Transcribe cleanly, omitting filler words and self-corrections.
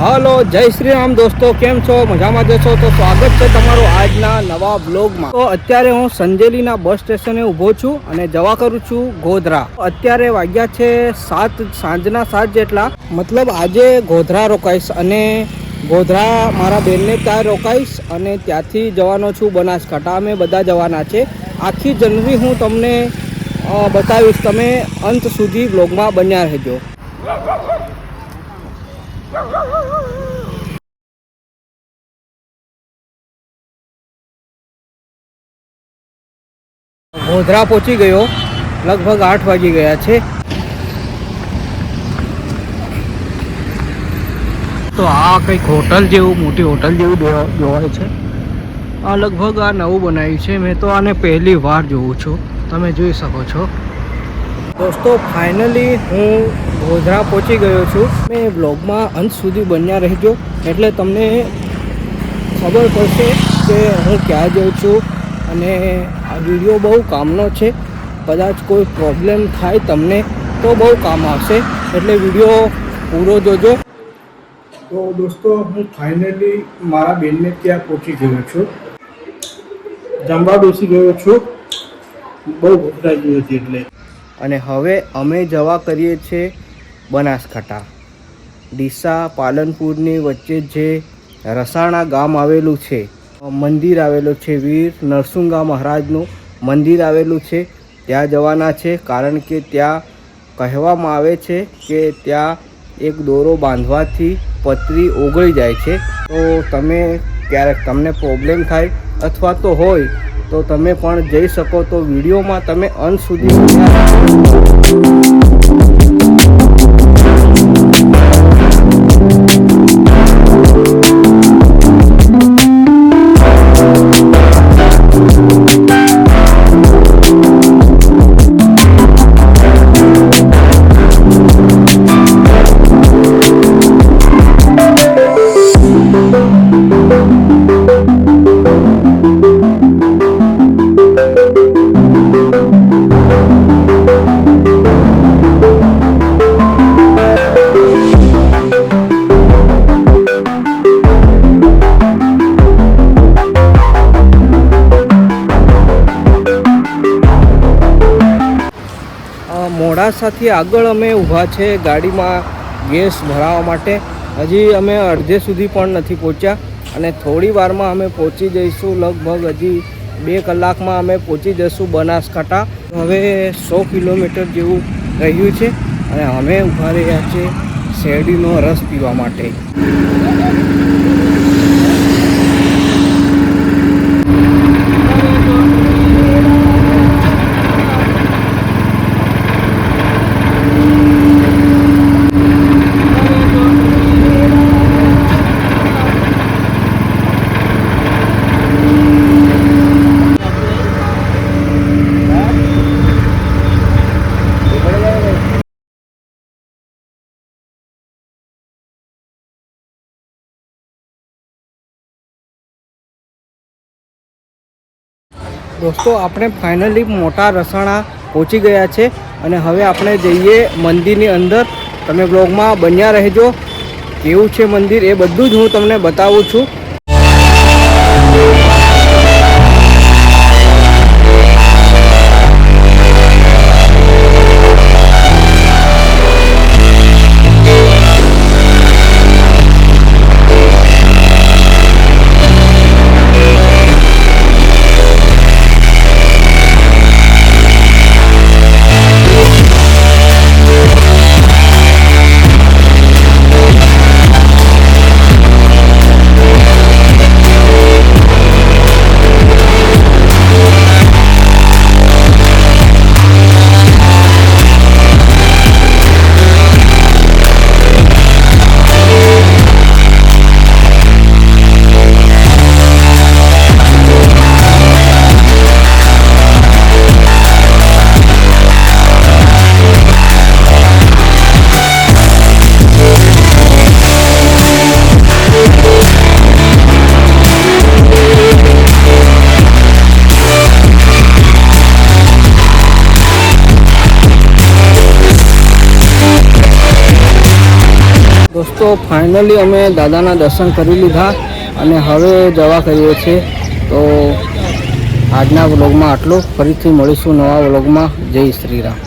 Hello जय श्री राम दोस्तों, केम छो? मजामां जशो तो स्वागत है तमारो आजना नवा ब्लॉगमां। तो अत्यारे हूँ संजेलीना बस स्टेशने ऊभो छूं अने जवा करूँ छूं गोधरा। अत्यारे वाग्या छे 7 सांजना 7 जेटला। मतलब आजे गोधरा रोकाईश अने गोधरा मारा बेनने त्यां रोकाईश अने त्यांथी जवानो छूं बनासकांठा। अमे बधा जवाना छे। आखी जनरी हूँ तमने बतावीश, तमे अंत सुधी ब्लॉगमां बन्या रहेजो। गोधरा पहुंची गयो, लगभग 8 वागी गया छे। तो आ कई होटल जेवू, मोटी होटल जेवू जोवाय छे। आ लगभग आ नवुं बनाव्युं छे। मैं तो आने पहली वार जोऊं छुं, तमे जोई शको छो। दोस्तों फाइनली हूँ गोधरा पहुंची गयो छुं। मैं ब्लॉगमां अंत सुधी बन्या रहेजो एटले तमने खबर पड़शे के हूँ क्या जाऊँ छुं। अने आ विडियो बहु कामनो छे। कदाच कोई प्रॉब्लम थाय तमने तो बहु काम आवशे, एटले विडियो पूरो जोजो। तो दोस्तों हूँ फाइनली मारा बेनने त्यां पहोंची गयो छुं। जमवा बेसी गयो छुं, बहु भूख लागी हती એટલે। અને હવે અમે જવા કરીએ છીએ બનાસકાંઠા। ડીસા પાલનપુરની વચ્ચે જે રસાણા ગામ આવેલું છે, મંદિર આવેલું છે, વીર નરસિંહ મહારાજનું મંદિર આવેલું છે, ત્યાં જવાના છે। કારણ કે ત્યાં કહેવામાં આવે છે કે ત્યાં એક દોરો બાંધવાથી પતરી ઓગળી જાય છે। તો તમે ક્યારેક તમને પ્રોબ્લેમ થાય અથવા તો હોય તો તમે પણ જઈ શકો। તો વિડીયોમાં તમે અંત સુધી મોડાસાથી આગળ અમે ઊભા છે ગાડીમાં ગેસ ભરાવવા માટે। હજી અમે અડધે સુધી પણ નથી પહોંચ્યા અને થોડી વારમાં અમે પહોંચી જઈશું। લગભગ હજી 2 કલાકમાં અમે પહોંચી જઈશું બનાસકાંઠા। હવે 100 કિલોમીટર જેવું રહ્યું છે અને અમે ઊભા રહ્યા છીએ શેરડીનો રસ પીવા માટે। दोस्तों આપણે ફાઇનલી મોટા રસાણા પહોંચી ગયા છે અને હવે આપણે જઈએ મંદિરની અંદર। તમે બ્લોગમાં બન્યા રહેજો। કેવું છે મંદિર એ બધું જ હું તમને બતાવું છું। દોસ્તો ફાઇનલી અમે દાદાના દર્શન કરી લીધા અને હવે જવા કરીએ છીએ. તો આજના વ્લોગમાં આટલું. ફરીથી મળીશું નવા વ્લોગમાં. જય શ્રી રામ.